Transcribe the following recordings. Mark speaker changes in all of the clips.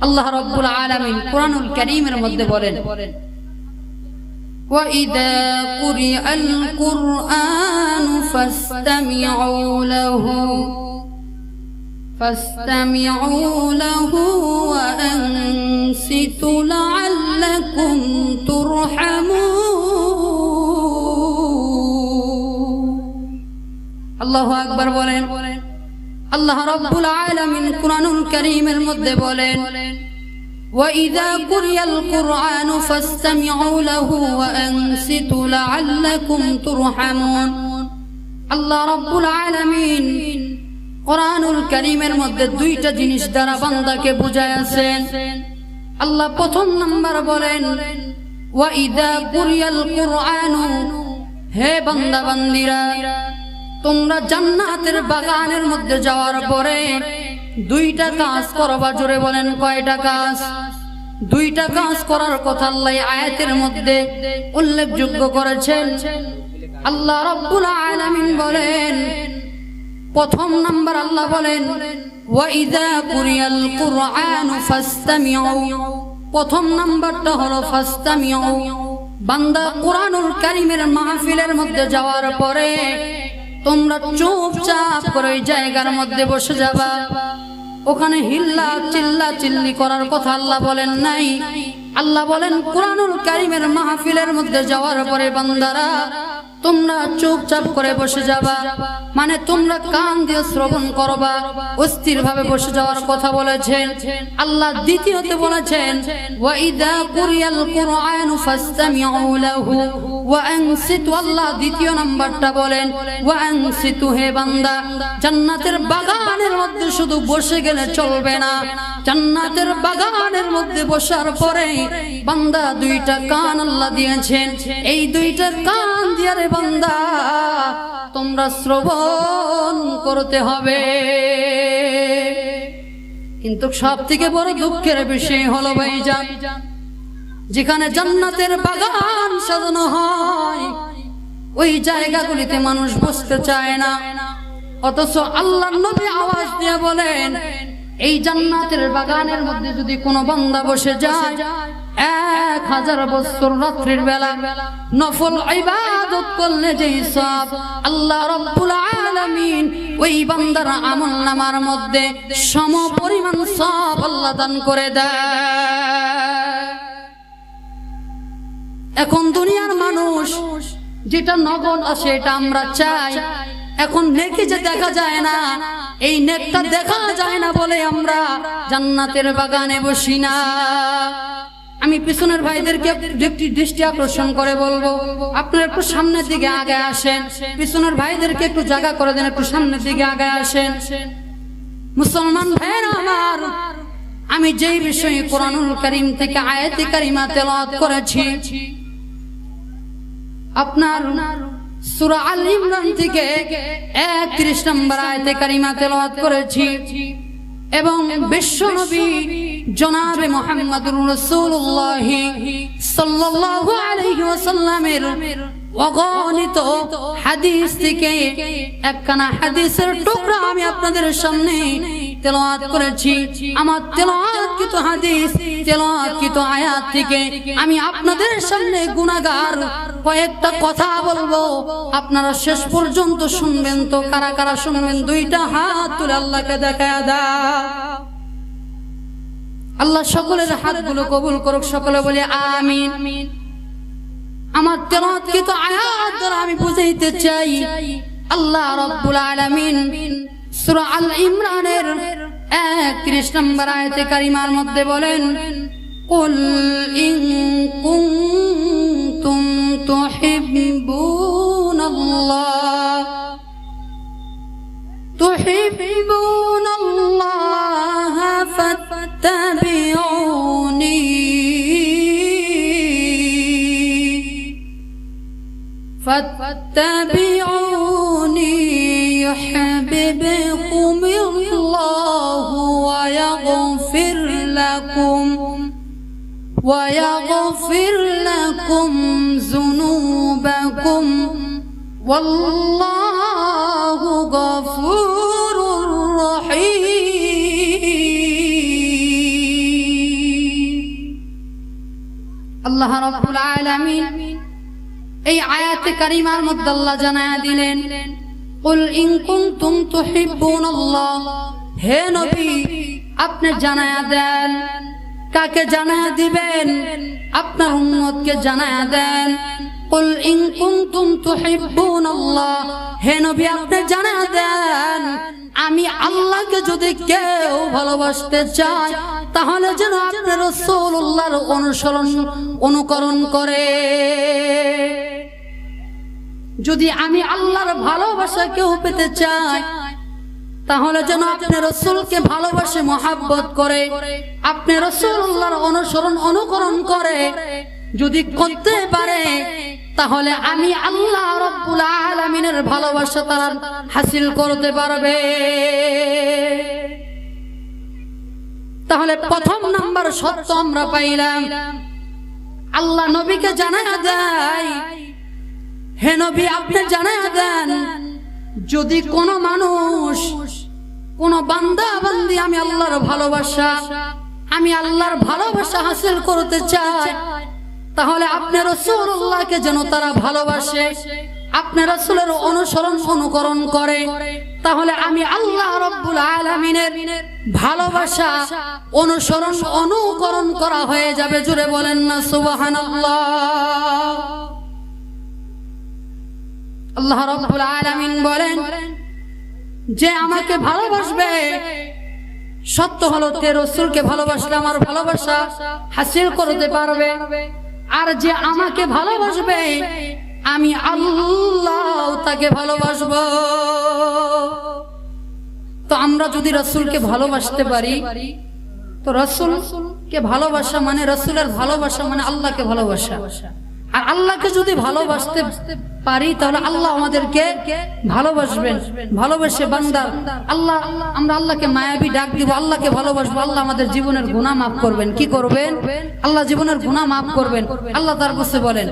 Speaker 1: আল্লাহ রাব্বুল আলামিন কুরআনুল কারীমের মধ্যে বলেন, وَإِذَا قُرِئَ الْقُرْآنُ فَاسْتَمِعُوا لَهُ وَأَنصِتُوا لَعَلَّكُمْ تُرْحَمُونَ আল্লাহু আকবার বলেন। আল্লাহ রাব্বুল আলামিন কুরআনুল কারীমের মধ্যে বলেন, وَإِذَا قُرِئَ الْقُرْآنُ فَاسْتَمِعُوا لَهُ وَأَنصِتُوا لَعَلَّكُمْ تُرْحَمُونَ আল্লাহ রাব্বুল আলামিন কুরআনুল কারীমের মধ্যে দুইটা জিনিস দ্বারা বান্দাকে বুঝায়াছেন। আল্লাহ প্রথম নাম্বার বলেন, وَإِذَا قُرِئَ الْقُرْآنُ হে বান্দা বান্দীরা, তোমরা জান্নাতের বাগানের মধ্যে যাওয়ার পরে দুইটা কাজ করবা। জোরে বলেন, কয়টা কাজ? দুইটা কাজ করার কথা আল্লাহ আয়াতের মধ্যে উল্লেখযোগ্য করেছেন। আল্লাহ রাব্বুল আলামিন বলেন, প্রথম নাম্বার আল্লাহ বলেন, ওয়াইদা কুরিয়াল কুরআন ফাসতামিউ। প্রথম নাম্বারটা হলো ফাসতামিউ। বান্দা কুরআনুল কারীমের মাহফিলের মধ্যে যাওয়ার পরে তোমরা চুপচাপ করে ওই জায়গার মধ্যে বসে যাবা। ওখানে হিল্লা চিল্লা চিল্লি করার কথা আল্লাহ বলেন নাই। আল্লাহ বলেন কুরআনুল কারীমের মাহফিলের মধ্যে যাওয়ার পরে বান্দারা তোমরা চুপচাপ করে বসে যাবা, মানে তোমরা কান দিয়ে শ্রবণ করবা, অস্থির ভাবে বসে যাওয়ার কথা বলেছেন আল্লাহ। দ্বিতীয়তে বলেছেন, ওয়াইদা কুরিয়াল কুরআন ফাসতামিউ লাহু ওয়া আনসিতু। আল্লাহ দ্বিতীয় নাম্বারটা বলেন, ওয়া আনসিতু, হে বান্দা, জান্নাতের বাগানের মধ্যে শুধু বসে গেলে চলবে না। জান্নাতের বাগানের মধ্যে বসার পরে বান্দা দুইটা কান আল্লাহ দিয়েছেন। এই দুইটা কান দিয়ে রে বান্দা তোমরা শ্রবণ করতে হবে। কিন্তু সব থেকে বড় দুঃখের বিষয় হলো ভাইজান, যেখানে জান্নাতের বাগান সাজানো হয় ওই জায়গাগুলিতে মানুষ বসতে চায় না। অথচ আল্লাহর নবী আওয়াজ দিয়ে বলেন, এই জান্নাতের বাগানের মধ্যে যদি কোনো বান্দা বসে যায় 1000 বছর রাত্রির বেলা নফল ইবাদত করলে যেই সওয়াব আল্লাহ রাব্বুল আলামিন ওই বান্দার আমলনামার মধ্যে সমপরিমাণ সওয়াব আল্লাহ দান করে দেয়। এখন দুনিয়ার মানুষ যেটা নগদ আছে এটা আমরা চাই। এখন নেকি যে দেখা যায় না, এই নেকটা দেখা যায় না বলে আমরা জান্নাতের বাগানে বসি না। আমি পিছনের ভাইদেরকে একটি দৃষ্টি আকর্ষণ করে বলবো, আপনারা একটু সামনের দিকে আগে আসেন। পিছনের ভাইদেরকে একটু জায়গা করে দেন, একটু সামনের দিকে আগে আসেন। মুসলমান ভাইরা আমার, আমি যেই বিষয়ে কুরআনুল কারীম থেকে আয়াতে কারিমা তেলাওয়াত করেছি, আপনার সূরা আল ইমরান থেকে 31 নম্বর আয়াতে কারিমা তেলাওয়াত করেছি এবং বিশ্বনবী জনাবে মুহাম্মদুর রাসূলুল্লাহ সাল্লাল্লাহু আলাইহি ওয়াসাল্লামের অগণিত হাদিস থেকে একখানা হাদিসের টুকরা আমি আপনাদের সামনে তেলাওয়াত করেছি। আমার তেলাওয়াতকৃত হাদিস, তেলাওয়াতকৃত আয়াত থেকে আমি আপনাদের সামনে গুনাহগার কয়েকটা কথা বলবো। আপনারা শেষ পর্যন্ত শুনবেন। তো কারা কারা শুনবেন? দুইটা হাত তুলে আল্লাহকে দেখায়া দাও। আল্লাহ সকলের হাতগুলো কবুল করুক। সকলে বলে আমিন। আমার তেলাওয়াতকৃত আয়াত দ্বারা আমি বুঝাইতে চাই, আল্লাহ রাব্বুল আলামিন সূরা আল ইমরানের 31 নম্বর আয়াতে কারিমার মধ্যে বলেন, কুল ইন কুনতুম তুহিব্বুনাল্লাহ ফাত্তাবিউনি فاتبعوني يحببكم الله ويغفر لكم ذنوبكم والله غفور رحيم আল্লাহ রাব্বুল আলামিন এই আয়াতে কারিমার মধ্যে আল্লাহ জানায়া দিলেন, কুল ইন কুনতুম তুহিব্বুনাল্লাহ, হে নবী আপনি জানায়া দেন। কাকে জানায়া দিবেন? আপনার উম্মতকে জানায়া দেন। কুল ইন কুনতুম তুহিব্বুনাল্লাহ, হে নবী আপনি জানায়া দেন আমি আল্লাহকে যদি কেউ ভালোবাসতে চায় তাহলে যেন আপনি রাসূলুল্লাহর অনুকরণ করে। যদি আমি আল্লাহর ভালোবাসা কেউ পেতে চাই তাহলে যেন আপনি রাসূলকে ভালোবাসে মহব্বত করে, আপনি রাসূলুল্লাহর অনুকরণ করে যদি করতে পারে তাহলে আমি আল্লাহ রাব্বুল আলামিনের ভালোবাসা তারা হাসিল করতে পারবে। তাহলে প্রথম নাম্বার সত্য আমরা পাইলাম, আল্লাহ নবীকে জানায়া দেয়, হে নবী আপনি জানায়া দেন যদি কোন মানুষ কোন বান্দা বান্দি আমি আল্লাহর ভালোবাসা হাসিল করতে চায় তাহলে আপনি রাসূলুল্লাহকে যেন তারা ভালোবাসে, আপনি রাসূলের অনুকরণ করে, তাহলে আমি আল্লাহ রাব্বুল আলামিনের ভালোবাসা অনুকরণ করা হয়ে যাবে। জোরে বলেন না সুবহানাল্লাহ। আল্লাহ রাব্বুল আলামিন বলেন যে আমাকে ভালোবাসবে, সত্য হলো তে রাসূলকে ভালোবাসলে আমার ভালোবাসা হাসিল করতে পারবে, আর যে আমাকে ভালোবাসবে আমি আল্লাহ তাকে ভালোবাসবো। তো আমরা যদি রাসূলকে ভালোবাসতে পারি তো রাসূলকে ভালোবাসা মানে রাসূলের ভালোবাসা মানে আল্লাহকে ভালোবাসা, আর আল্লাহকে যদি ভালোবাসতে পারি তাহলে আল্লাহ আমাদেরকে ভালোবাসবেন। ভালোবেসে বান্দা আল্লাহ আমরা আল্লাহকে মায়াবী ডাক দিব, আল্লাহকে ভালোবাসবো, আল্লাহ আমাদের জীবনের গুনাহ মাফ করবেন। কি করবেন? আল্লাহ জীবনের গুনাহ মাফ করবেন। আল্লাহ তার কাছে বলেন,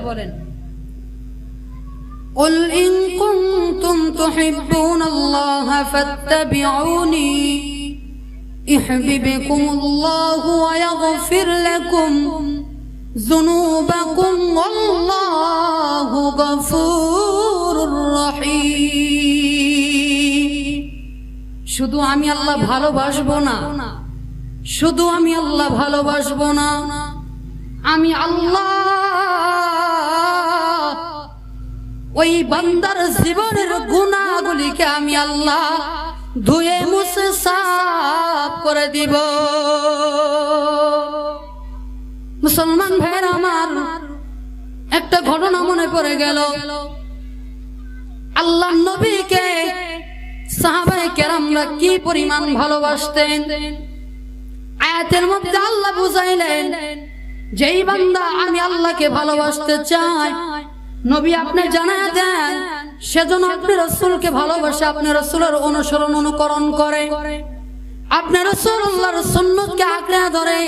Speaker 1: কুল ইন কুনতুম তুহিব্বুনাল্লাহা ফাত্তাবিউনি ইউহিব্বুকুমুল্লাহু ওয়া ইয়াগফির লাকুম যুনুবাকুম ওয়াল্লাহু গফুরুর রহিম। শুধু আমি আল্লাহ ভালোবাসবো না, শুধু আমি আল্লাহ ভালোবাসবো না, আমি আল্লাহ ওই বান্দার জীবনের গুনাহগুলিকে আমি আল্লাহ ধুয়ে মুছে সাফ করে দিব। মুসলমান ভাইরা আমার, একটা ঘটনা মনে পড়ে গেল। আল্লাহ নবীকে সাহাবায়ে কেরামরা কি পরিমাণ ভালোবাসতেন। আয়াতের মধ্যে আল্লাহ বুঝাইলেন যেই বান্দা আমি আল্লাহকে ভালোবাসতে চাই নবী আপনি জানায়া দেন সেজন্য আপনি রাসূলকে ভালোবাসে, আপনি রাসূলের অনুকরণ করে, আপনি রাসূলুল্লাহর সুন্নতকে আঁকড়ে ধরে,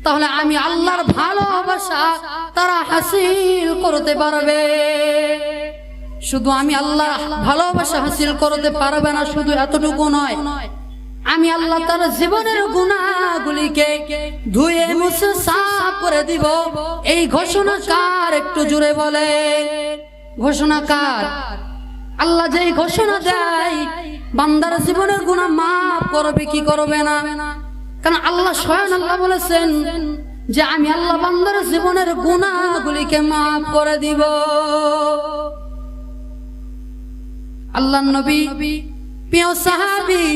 Speaker 1: তাহলে আমি আল্লাহর ভালোবাসা তারা হাসিল করতে পারবে। শুধু আমি আল্লাহ ভালোবাসা হাসিল করতে পারবে না, শুধু এতটুকু নয়, আমি আল্লাহ তার জীবনের গুনাহগুলিকে ধুয়ে মুছে সাফ করে দিব। এই ঘোষণা কার? একটু জোরে বলে ঘোষণা কার? আল্লাহ যেই ঘোষণা দেয় বান্দার জীবনের গুনাহ মাফ করবে কি করবে না, কারণ আল্লাহ স্বয়ং আল্লাহ বলেছেন যে আমি আল্লাহ বান্দার জীবনের গুনাহগুলিকে মাফ করে দিব। আল্লাহর নবী প্রিয় সাহাবী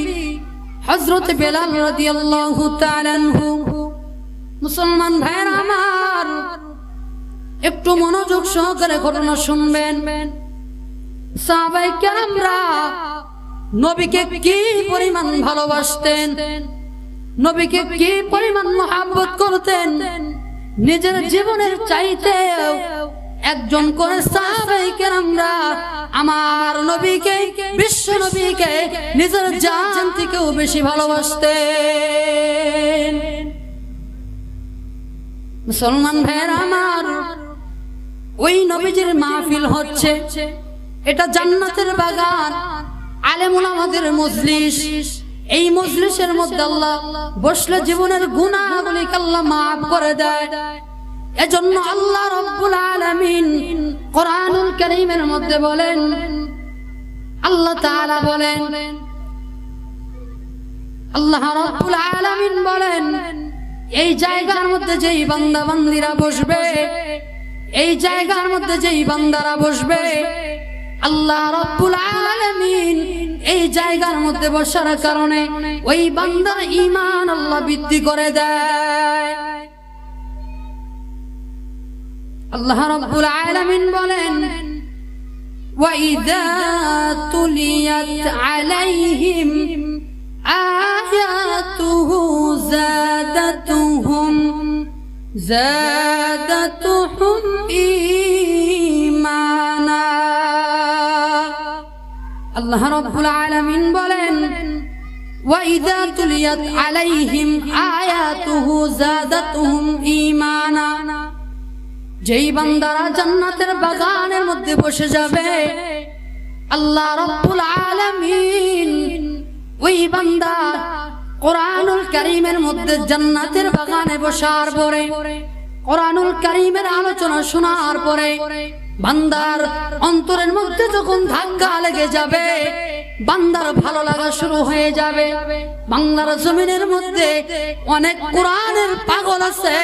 Speaker 1: হযরত বেলাল রাদিয়াল্লাহু তাআলা আনহু। মুসলমান ভাইরা আমার, একটু মনোযোগ সহকারে ঘটনা শুনবেন। সাহাবায়ে কেরামরা নবীকে কি পরিমাণ ভালোবাসতেন, নবীকে কি পরিমাণ মহব্বত করতেন, নিজের জীবনের চাইতে একজন করে সাহাবায়ে কেরামরা আমার নবীকে, বিশ্ব নবীকে নিজের জান থেকেও বেশি ভালোবাসতেন। মুসলমান ভাইরা আমার, ওই নবীজির মাহফিল হচ্ছে, এটা জান্নাতের বাগান, আলেম উলামাদের মজলিস। এই মজলিসের মধ্যে আল্লাহ বসলে জীবনের গুনাহগুলিকে আল্লাহ মাফ করে দেয়। এজন্য আল্লাহ রাব্বুল আলামিন কোরআনুল কারীমের মধ্যে বলেন, আল্লাহ তাআলা বলেন, আল্লাহ রাব্বুল আলামিন বলেন, এই জায়গার মধ্যে যেই বান্দা বান্দিরা বসবে, এই জায়গার মধ্যে যেই বান্দারা বসবে, আল্লাহ রাব্বুল আলামিন এই জায়গার মধ্যে বসার কারণে ওই বান্দার ঈমান আল্লাহ বৃদ্ধি করে দেয়। আল্লাহ রাব্বুল আলামিন বলেন, وَإِذَا تُلِيَتْ عَلَيْهِمْ آيَاتُهُ زَادَتْهُمْ ঈমানা। আল্লাহ রাব্বুল আলামিন বলেন, وَإِذَا تُلِيَتْ عَلَيْهِمْ آيَاتُهُ زَادَتْهُمْ ঈমানা। যেই বান্দারা জান্নাতের বাগানের মধ্যে বসে যাবে, আল্লাহ রাব্বুল আলামিন ওই বান্দা কোরআনুল কারীমের মধ্যে জান্নাতের বাগানে বসার পরে, কোরআনুল কারীমের আলোচনা শোনার পরে বান্দার অন্তরের মধ্যে যখন ধাক্কা লেগে যাবে, বান্দার ভালো লাগা শুরু হয়ে যাবে। বাংলার জমিনের মধ্যে অনেক কোরআনের পাগল আছে,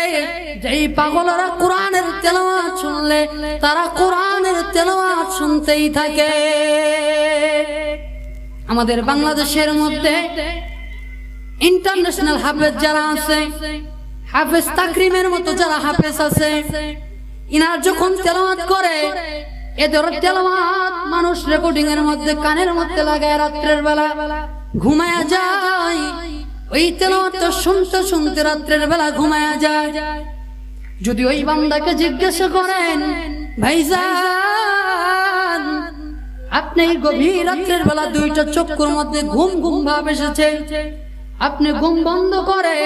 Speaker 1: যেই পাগলরা কোরআনের তেলাওয়াত শুনলে তারা কোরআনের তেলাওয়াত শুনতেই থাকে। আমাদের বাংলাদেশের মধ্যে ইন্টারন্যাশনাল হাফেজ যারা আছে, হাফেজ তাকরিমের মতো যারা হাফেজ আছে, ইনার যখন তেলাওয়াত করে, এদের তেলাওয়াত মানুষ রেকর্ডিং এর মধ্যে কানের মধ্যে লাগায় রাত্রের বেলা ঘুমায়া যায়। ওই তেলাওয়াতটা শুনতে শুনতে রাত্রের বেলা ঘুমায়া যায়। যদি ওই বান্দাকে জিজ্ঞাসা করেন, ভাইজান আপনি গভীর রাত্রের বেলা দুইটা চক্ষুর মধ্যে ঘুম ঘুম ভাব এসেছে, আপনি ঘুম বন্ধ করে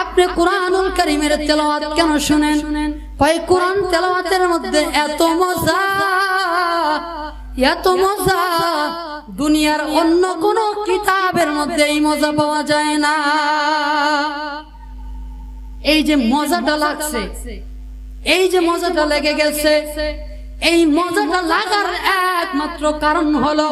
Speaker 1: আপনি কোরআনুল কারীমের তেলাওয়াত কেন শুনেন? কয় কোরআন তেলাওয়াতের মধ্যে এত মজা, এত মজা দুনিয়ার অন্য কোন কিতাবের মধ্যে এই মজা পাওয়া যায় না। এই যে মজাটা লাগছে, এই যে মজাটা লেগে গেছে, এই মজাটা লাগার একমাত্র কারণ হলো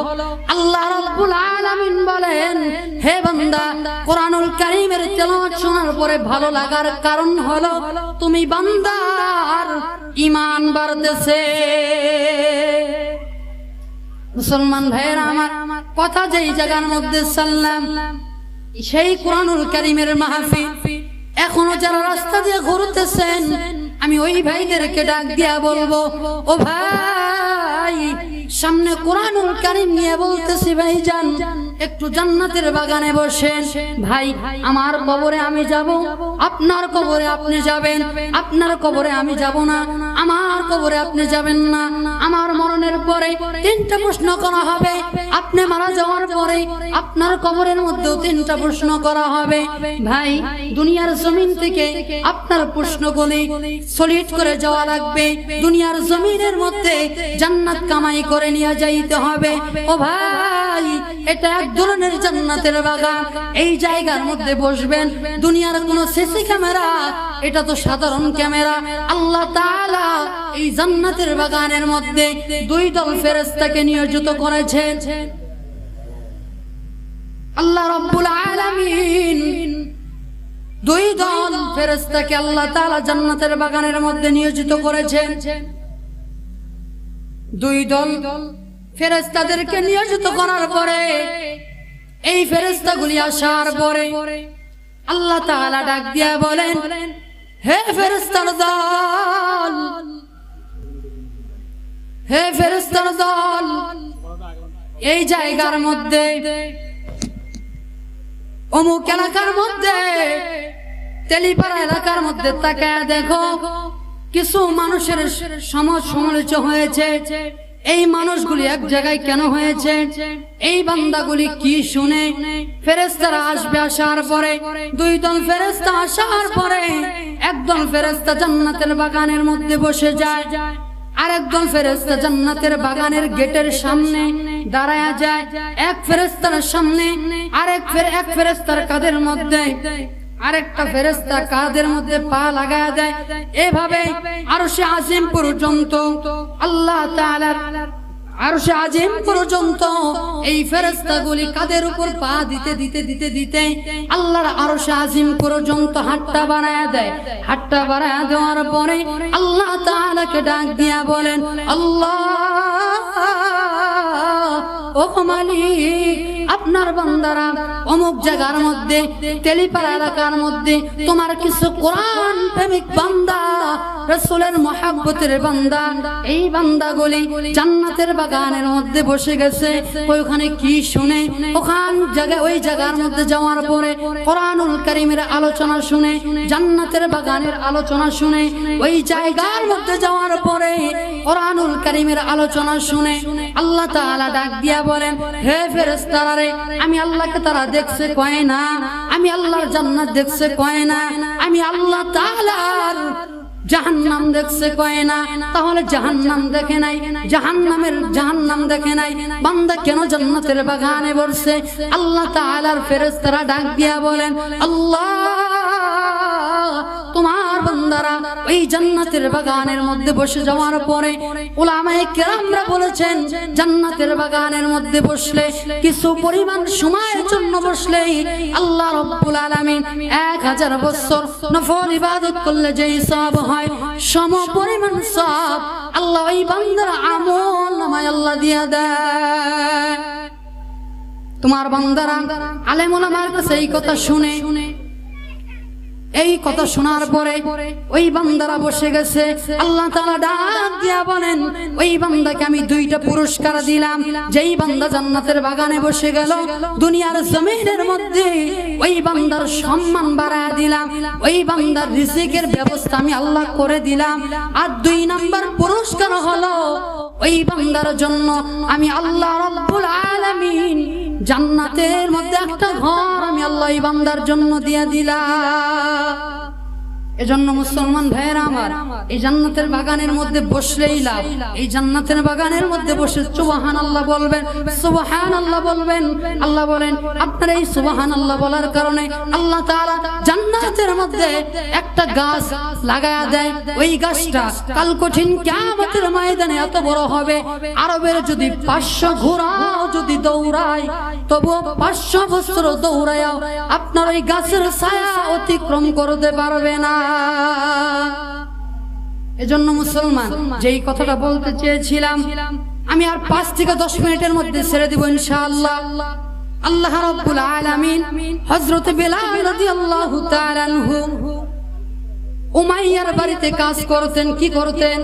Speaker 1: আল্লাহ রাব্বুল আলামিন বলেন, হে বান্দা কোরআনুল কারীমের তেলাওয়াত শোনার পরে ভালো লাগার কারণ হলো তুমি বান্দার ঈমান বাড়তেছে। মুসলমান ভাইয়েরা আমার, কথা যেই জায়গার মধ্যে সাল্লাম, সেই কোরআনুল কারীমের মাহফিল এখনো যারা রাস্তা দিয়ে ঘুরতেছেন, আমি ওই ভাইদেরকে ডাক দিয়া বলবো, ও ভাই সামনে কোরআনুল কারীম নিয়ে বলতেছি, ভাইজান একটু জান্নাতের বাগানে বসেন। ভাই আমার কবরে আমি যাব, আপনার কবরে আপনি যাবেন, আপনার কবরে আমি যাব না, আমার কবরে আপনি যাবেন না। আমার মরণের পরে তিনটা প্রশ্ন করা হবে, আপনি মারা যাওয়ার পরে আপনার কবরের মধ্যেও তিনটা প্রশ্ন করা হবে। ভাই দুনিয়ার জমিন থেকে আপনার প্রশ্নগুলি সলিড করে যাওয়া লাগবে, দুনিয়ার জমিনের মধ্যে জান্নাত কামাই করে নিয়ে যাইতে হবে। ও ভাই এটা এক ধরনের জান্নাতের বাগান, এই জায়গার মধ্যে বসবেন। দুনিয়ার কোন সিসি ক্যামেরা, এটা তো সাধারণ ক্যামেরা। আল্লাহ তাআলা এই জান্নাতের বাগানের মধ্যে দুই দল ফেরেশতাকে নিয়োজিত করেছেন। আল্লাহ রাব্বুল আলামিন দুই দল ফেরেশতাকে আল্লাহ তাআলা জান্নাতের বাগানের মধ্যে নিয়োজিত করেছেন। দুই দল ফেরেশতাদেরকে নিয়োজিত করার পরে এই ফেরেশতাগুলি আসার পরে আল্লাহ তাআলা ডাক দিয়া বলেন, হে ফেরেশতার দল, হে ফেরেশতার দল, এই জায়গার মধ্যে অমুক এলাকার মধ্যে, তেলিপাড়া এলাকার মধ্যে তাকায় দেখো কিছু মানুষের সমালোচ হয়েছে। এই মানুষগুলি এক জায়গায় কেন হয়েছে? এই বান্দাগুলি কি শুনে? ফেরেশতারা আসবে, আসার পরে দুই দল ফেরেশতা আসার পরে একদল ফেরেশতা জান্নাতের বাগানের মধ্যে বসে যায়, আরেকদল ফেরেশতা জান্নাতের বাগানের গেটের সামনে দাঁড়ায়া যায়। এক ফেরেশতার সামনে এক ফেরেশতার কাঁধের মধ্যে আরেকটা ফেরেশতা কাঁধের মধ্যে পা লাগায় দেয়। এভাবে আরশে আজিম পর্যন্ত আল্লাহ তাআলার আরশে আজিম পর্যন্ত এই ফেরেশতাগুলি কাঁধের উপর পা দিতে দিতে দিতে দিতে আল্লাহর আরশে আজিম পর্যন্ত হাতটা বাড়ায় দেয়। হাতটা বাড়ায় দেওয়ার পরে আল্লাহ তাআলাকে ডাক দিয়া বলেন, আল্লাহ ও মালিক, আপনার বান্দারা অমুক জায়গার মধ্যে তেলিপাড়া এলাকার মধ্যে তোমার কিছু কোরআন প্রেমিক বান্দা, রাসূলের মহব্বতের বান্দা, এই বান্দাগুলি জান্নাতের বাগানের মধ্যে বসে গেছে। ওইখানে কি শুনে, ওই জায়গার মধ্যে যাওয়ার পরে কোরআনুল কারীমের আলোচনা শুনে, জান্নাতের বাগানের আলোচনা শুনে, ওই জায়গার মধ্যে যাওয়ার পরে কোরআনুল কারীমের আলোচনা শুনে আল্লাহ তাআলা ডাক দিয়া বলেন, হে ফেরেশতারা রে, আমি আল্লাহকে তারা দেখছে কয় না, আমি আল্লাহর জান্নাত দেখছে কয় না, আমি আল্লাহ তাআলার জাহান্নাম দেখছে কয় না। তাহলে জাহান্নাম দেখে নাই, জাহান্নাম দেখে নাই, বান্দা কেন জান্নাতের বাগানে বসে? আল্লাহ তাআলার ফেরেশতারা ডাক দিয়া বলেন, আল্লাহ তোমার বান্দারা ওই জান্নাতের বাগানের মধ্যে বসে যাওয়ার পরে উলামায়ে কেরামরা বলেছেন, জান্নাতের বাগানের মধ্যে বসলে কিছু পরিমাণ সময়ের জন্য বসলে আল্লাহ রাব্বুল আলামিন 1000 বছর নফল ইবাদত করলে যেই সওয়াব হয়, সম পরিমাণ সওয়াব আল্লাহ ওই বান্দার আমল নামায় আল্লাহ দিয়া দেয়। তোমার বান্দারা আলেম ওলামার কাছে এই কথা শুনে, এই কথা শোনার পরে ওই বান্দারা বসে গেছে। আল্লাহ তাআলা ডাক দিয়া বলেন, ওই বান্দাকে আমি 2টা পুরস্কার দিলাম। যেই বান্দা জান্নাতের বাগানে বসে গেল, দুনিয়ার জমিনের মধ্যে ওই বান্দার সম্মান বাড়ায় দিলাম, ওই বান্দার রিজিকের ব্যবস্থা আমি আল্লাহ করে দিলাম। আর 2 নাম্বার পুরস্কার হলো, ওই বান্দার জন্য আমি আল্লাহ রাব্বুল আলামিন জান্নাতের মধ্যে একটা ঘর আমি আল্লাহ এই বান্দার জন্য দিয়া দিলাম। এজন্য মুসলমান ভাইয়েরা আমার, এই জান্নাতের বাগানের মধ্যে বসলেই লাভ। এই জান্নাতের বাগানের মধ্যে বসে সুবহানাল্লাহ বলবেন, সুবহানাল্লাহ বলবেন। আল্লাহ বলেন, আপনার এই সুবহানাল্লাহ বলার কারণে আল্লাহ তাআলা জান্নাতের মধ্যে একটা গাছ লাগায়া দেয়। ওই গাছটা কাল কঠিন কিয়ামতের ময়দানে এত বড় হবে, আরবের যদি 500 ঘোড়াও যদি দৌড়ায়, তবু 500 বছর দৌড়ায়ও আপনার ওই গাছের ছায়া অতিক্রম করতে পারবে না। এজন্য মুসলমান, যেই কথাটা বলতে চেয়েছিলাম আমি আর 5 থেকে 10 মিনিটের মধ্যে ছেড়ে দিব ইনশাআল্লাহ। আল্লাহ রাব্বুল আলামিন হযরত বেলাল রাদিয়াল্লাহু তাআলা আনহু উমাইয়ার বাড়িতে কাজ করতেন। কি করতেন?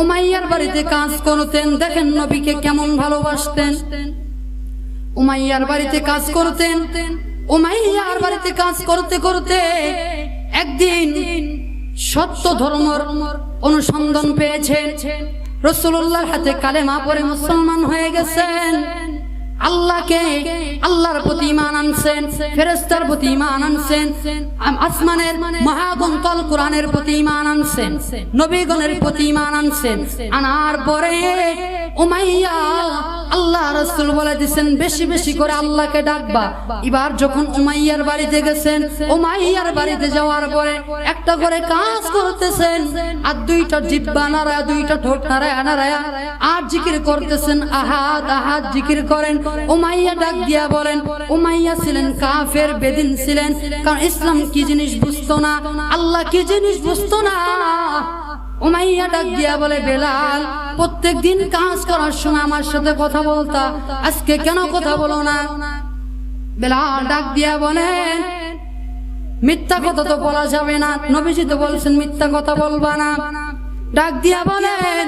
Speaker 1: উমাইয়ার বাড়িতে কাজ করতেন। দেখেন নবীকে কেমন ভালোবাসতেন। উমাইয়ার বাড়িতে কাজ করতেন। উমাইয়ার বাড়িতে কাজ করতে করতে একদিন সত্য ধর্মের অনুসন্ধান পেয়েছেন। রাসূলুল্লাহর হাতে কালেমা পড়ে মুসলমান হয়ে গেছেন। আল্লাহর প্রতি ঈমান আনছেন, ফেরেশতার প্রতি ঈমান আনছেন, আসমানের মহাগ্রন্থ কোরআনের প্রতি ঈমান আনছেন, নবীগণের প্রতি ঈমান আনছেন। আনার পরে উমাইয়া আল্লাহ রাসূল বলে দিয়েছেন, বেশি বেশি করে আল্লাহকে ডাকবা। এবার যখন উমাইয়ার বাড়িতে গেছেন, উমাইয়ার বাড়িতে যাওয়ার পরে একটা করে কাজ করতেছেন, আর 2টা জিহ্বা নাড়ায়া, 2টা ঠোঁট নাড়ায়া আর জিকির করতেছেন, আহাদ আহাদ জিকির করেন। উমাইয়া ডাক দিয়া বলেন, উমাইয়া ছিলেন কাফের, বেদিন ছিলেন, কারণ ইসলাম কি জিনিস বুঝতো না, আল্লাহ কি জিনিস বুঝতো না। উমাইয়া ডাক দিয়া বলে, বেলাল, প্রত্যেকদিন কাজ করার সময় আমার সাথে কথা বলতা, আজকে কেন কথা বলো না? বেলাল ডাক দিয়া বলেন, মিথ্যা কথা তো বলা যাবে না, নবীজি তো বলছেন মিথ্যা কথা বলবা না। ডাক দিয়া বলেন,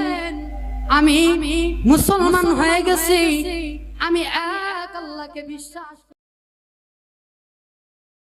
Speaker 1: আমি মুসলমান হয়ে গেছি, আমি এক আল্লাহকে বিশ্বাস